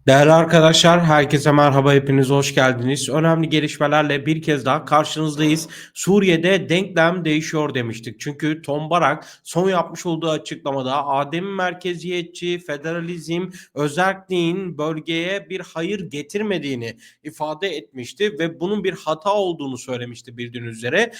Değerli arkadaşlar, herkese merhaba, hepiniz hoş geldiniz. Önemli gelişmelerle bir kez daha karşınızdayız. Suriye'de denklem değişiyor demiştik. Çünkü Tom Barak son yapmış olduğu açıklamada adem merkeziyetçi, federalizm, özerkliğin bölgeye bir hayır getirmediğini ifade etmişti ve bunun bir hata olduğunu söylemişti bildiğiniz üzere.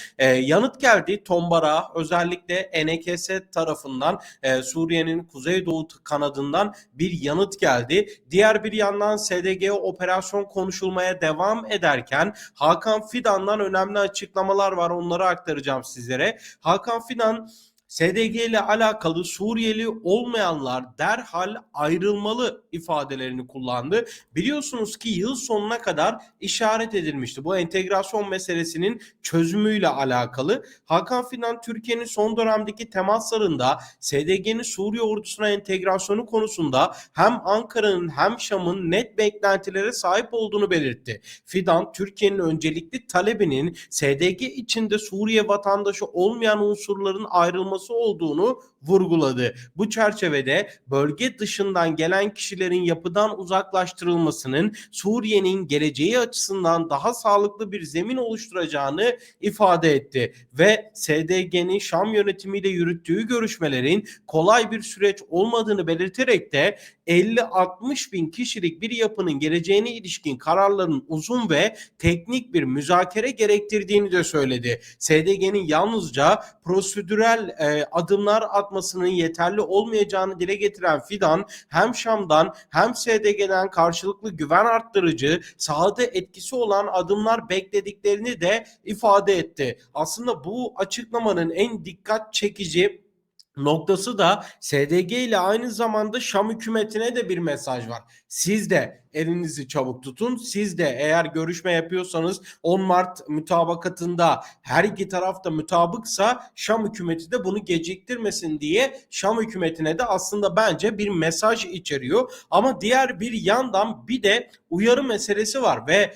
Yanıt geldi Tom Barak'a, özellikle NKS tarafından, Suriye'nin kuzeydoğu kanadından bir yanıt geldi. Diğer bir yandan SDG operasyon konuşulmaya devam ederken Hakan Fidan'dan önemli açıklamalar var. Onları aktaracağım sizlere. Hakan Fidan SDG ile alakalı Suriyeli olmayanlar derhal ayrılmalı ifadelerini kullandı. Biliyorsunuz ki yıl sonuna kadar işaret edilmişti. Bu entegrasyon meselesinin çözümüyle alakalı. Hakan Fidan Türkiye'nin son dönemdeki temaslarında SDG'nin Suriye ordusuna entegrasyonu konusunda hem Ankara'nın hem Şam'ın net beklentilere sahip olduğunu belirtti. Fidan, Türkiye'nin öncelikli talebinin SDG içinde Suriye vatandaşı olmayan unsurların ayrılması olduğunu vurguladı. Bu çerçevede bölge dışından gelen kişilerin yapıdan uzaklaştırılmasının Suriye'nin geleceği açısından daha sağlıklı bir zemin oluşturacağını ifade etti ve SDG'nin Şam yönetimiyle yürüttüğü görüşmelerin kolay bir süreç olmadığını belirterek de 50-60 bin kişilik bir yapının geleceğine ilişkin kararların uzun ve teknik bir müzakere gerektirdiğini de söyledi. SDG'nin yalnızca prosedürel adımlar atmasının yeterli olmayacağını dile getiren Fidan, hem Şam'dan hem SDG'den karşılıklı güven arttırıcı, sahada etkisi olan adımlar beklediklerini de ifade etti. Aslında bu açıklamanın en dikkat çekici noktası da SDG ile aynı zamanda Şam hükümetine de bir mesaj var. Siz de elinizi çabuk tutun. Siz de eğer görüşme yapıyorsanız 10 Mart mütabakatında her iki taraf da mutabıksa Şam hükümeti de bunu geciktirmesin diye Şam hükümetine de aslında bence bir mesaj içeriyor. Ama diğer bir yandan bir de uyarı meselesi var ve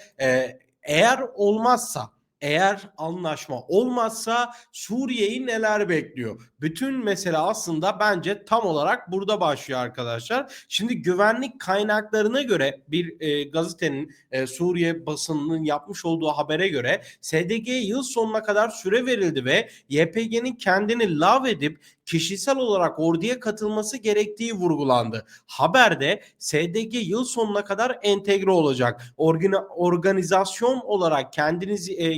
eğer olmazsa, eğer anlaşma olmazsa Suriye'yi neler bekliyor? Bütün mesele aslında bence tam olarak burada başlıyor arkadaşlar. Şimdi güvenlik kaynaklarına göre bir gazetenin, Suriye basınının yapmış olduğu habere göre SDG'ye yıl sonuna kadar süre verildi ve YPG'nin kendini lağvedip kişisel olarak orduya katılması gerektiği vurgulandı. Haberde SDG yıl sonuna kadar entegre olacak. Organizasyon olarak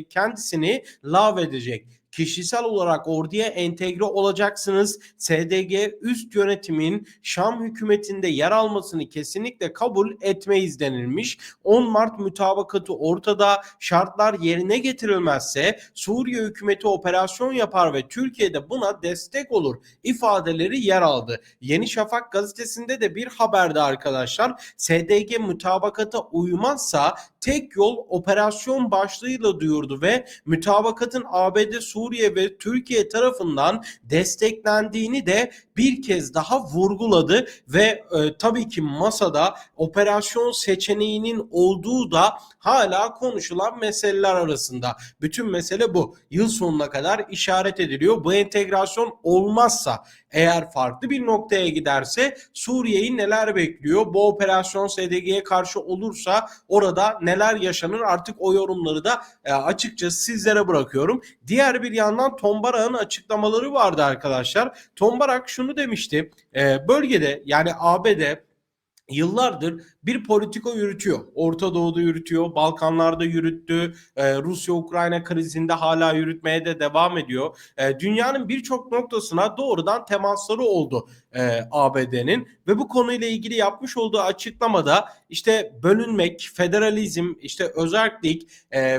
kendisini lağvedecek. Kişisel olarak orduya entegre olacaksınız. SDG üst yönetimin Şam hükümetinde yer almasını kesinlikle kabul etmeyiz denilmiş. 10 Mart mütabakatı ortada. Şartlar yerine getirilmezse Suriye hükümeti operasyon yapar ve Türkiye'de buna destek olur ifadeleri yer aldı. Yeni Şafak gazetesinde de bir haberde arkadaşlar, SDG mütabakata uymazsa tek yol operasyon başlığıyla duyurdu ve mütabakatın ABD, Suriye ve Türkiye tarafından desteklendiğini de bir kez daha vurguladı ve tabii ki masada operasyon seçeneğinin olduğu da hala konuşulan meseleler arasında. Bütün mesele bu. Yıl sonuna kadar işaret ediliyor. Bu entegrasyon olmazsa, eğer farklı bir noktaya giderse Suriye'yi neler bekliyor? Bu operasyon SDG'ye karşı olursa orada neler yaşanır? Artık o yorumları da açıkçası sizlere bırakıyorum. Diğer bir yandan Tom Barak'ın açıklamaları vardı arkadaşlar. Tom Barak şunu demişti. Bölgede, yani ABD yıllardır bir politika yürütüyor. Orta Doğu'da yürütüyor, Balkanlarda yürüttü, Rusya-Ukrayna krizinde hala yürütmeye de devam ediyor. Dünyanın birçok noktasına doğrudan temasları oldu ABD'nin ve bu konuyla ilgili yapmış olduğu açıklamada işte bölünmek, federalizm, işte özerklik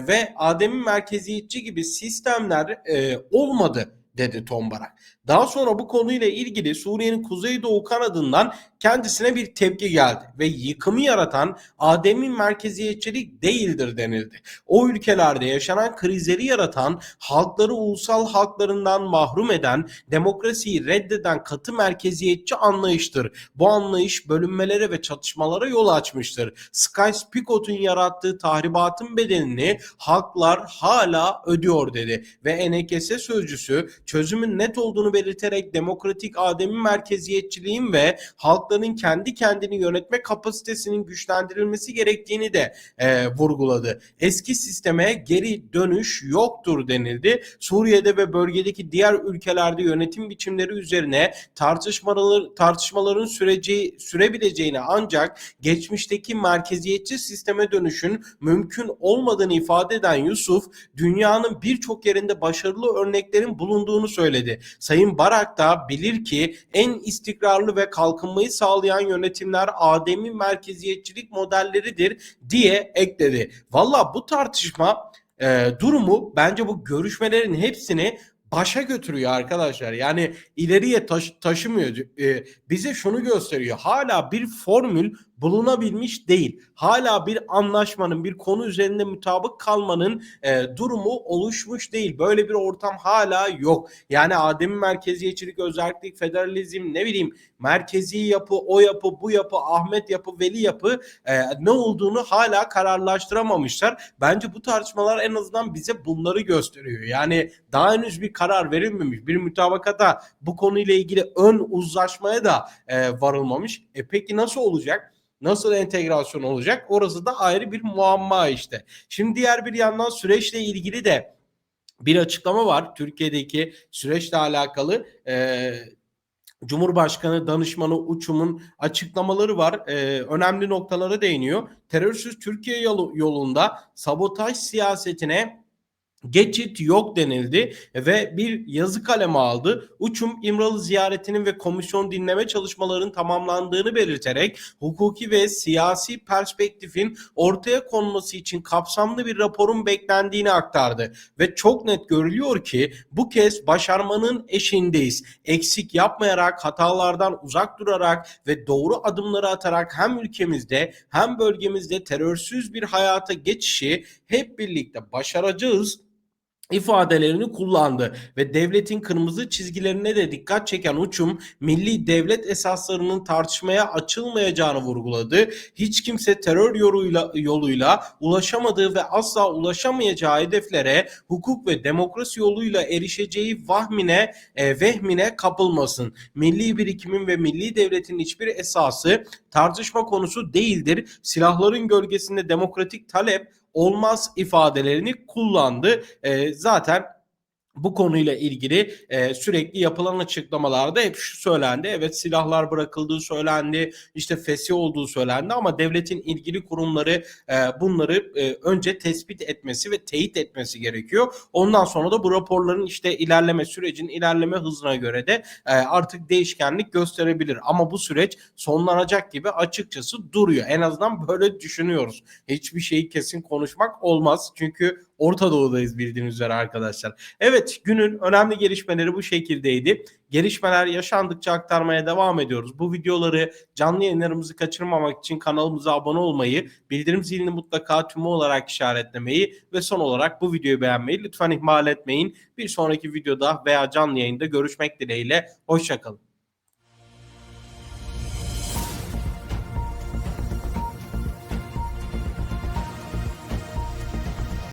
ve ademi merkeziyetçi gibi sistemler olmadı dedi Tom Barak. Daha sonra bu konuyla ilgili Suriye'nin kuzeydoğu kanadından kendisine bir tepki geldi ve yıkımı yaratan ademi merkeziyetçilik değildir denildi. O ülkelerde yaşanan krizleri yaratan, halkları ulusal haklarından mahrum eden, demokrasiyi reddeden katı merkeziyetçi anlayıştır. Bu anlayış bölünmelere ve çatışmalara yol açmıştır. Sykes-Picot'un yarattığı tahribatın bedelini halklar hala ödüyor dedi ve NKS sözcüsü çözümün net olduğunu belirterek demokratik ademi merkeziyetçiliğin ve halkların kendi kendini yönetme kapasitesinin güçlendirilmesi gerektiğini de vurguladı. Eski sisteme geri dönüş yoktur denildi. Suriye'de ve bölgedeki diğer ülkelerde yönetim biçimleri üzerine tartışmaların sürebileceğini ancak geçmişteki merkeziyetçi sisteme dönüşün mümkün olmadığını ifade eden Yusuf, dünyanın birçok yerinde başarılı örneklerin bulunduğunu söyledi. Sayın Barak da bilir ki en istikrarlı ve kalkınmayı sağlayan yönetimler ademi merkeziyetçilik modelleridir diye ekledi. Valla bu tartışma durumu bence bu görüşmelerin hepsini başa götürüyor arkadaşlar. Yani ileriye taşımıyor. Bize şunu gösteriyor. Hala bir formül bulunabilmiş değil. Hala bir anlaşmanın, bir konu üzerinde mutabık kalmanın durumu oluşmuş değil. Böyle bir ortam hala yok. Yani ademi merkeziyetçilik, özellik, federalizm, ne bileyim merkezi yapı, o yapı, bu yapı, Ahmet yapı, Veli yapı ne olduğunu hala kararlaştıramamışlar. Bence bu tartışmalar en azından bize bunları gösteriyor. Yani daha henüz bir karar verilmemiş. Bir mutabakata bu konuyla ilgili ön uzlaşmaya da varılmamış. Peki nasıl olacak? Nasıl entegrasyon olacak? Orası da ayrı bir muamma işte. Şimdi diğer bir yandan süreçle ilgili de bir açıklama var. Türkiye'deki süreçle alakalı Cumhurbaşkanı danışmanı Uçum'un açıklamaları var. Önemli noktalara değiniyor. Terörsüz Türkiye yolunda sabotaj siyasetine geçit yok denildi ve bir yazı kaleme aldı. Uçum İmralı ziyaretinin ve komisyon dinleme çalışmalarının tamamlandığını belirterek hukuki ve siyasi perspektifin ortaya konması için kapsamlı bir raporun beklendiğini aktardı. Ve çok net görülüyor ki bu kez başarmanın eşiğindeyiz. Eksik yapmayarak, hatalardan uzak durarak ve doğru adımları atarak hem ülkemizde hem bölgemizde terörsüz bir hayata geçişi hep birlikte başaracağız ifadelerini kullandı ve devletin kırmızı çizgilerine de dikkat çeken Uçum, milli devlet esaslarının tartışmaya açılmayacağını vurguladı. Hiç kimse terör yoluyla ulaşamadığı ve asla ulaşamayacağı hedeflere hukuk ve demokrasi yoluyla erişeceği vehmine kapılmasın. Milli birikimin ve milli devletin hiçbir esası tartışma konusu değildir. Silahların gölgesinde demokratik talep olmaz ifadelerini kullandı. Zaten bu konuyla ilgili sürekli yapılan açıklamalarda hep şu söylendi. Evet, silahlar bırakıldığı söylendi, işte fesih olduğu söylendi ama devletin ilgili kurumları bunları önce tespit etmesi ve teyit etmesi gerekiyor. Ondan sonra da bu raporların işte sürecin ilerleme hızına göre de artık değişkenlik gösterebilir. Ama bu süreç sonlanacak gibi açıkçası duruyor. En azından böyle düşünüyoruz. Hiçbir şeyi kesin konuşmak olmaz. Çünkü Orta Doğu'dayız bildiğiniz üzere arkadaşlar. Evet, günün önemli gelişmeleri bu şekildeydi. Gelişmeler yaşandıkça aktarmaya devam ediyoruz. Bu videoları, canlı yayınlarımızı kaçırmamak için kanalımıza abone olmayı, bildirim zilini mutlaka tümü olarak işaretlemeyi ve son olarak bu videoyu beğenmeyi lütfen ihmal etmeyin. Bir sonraki videoda veya canlı yayında görüşmek dileğiyle. Hoşça kalın.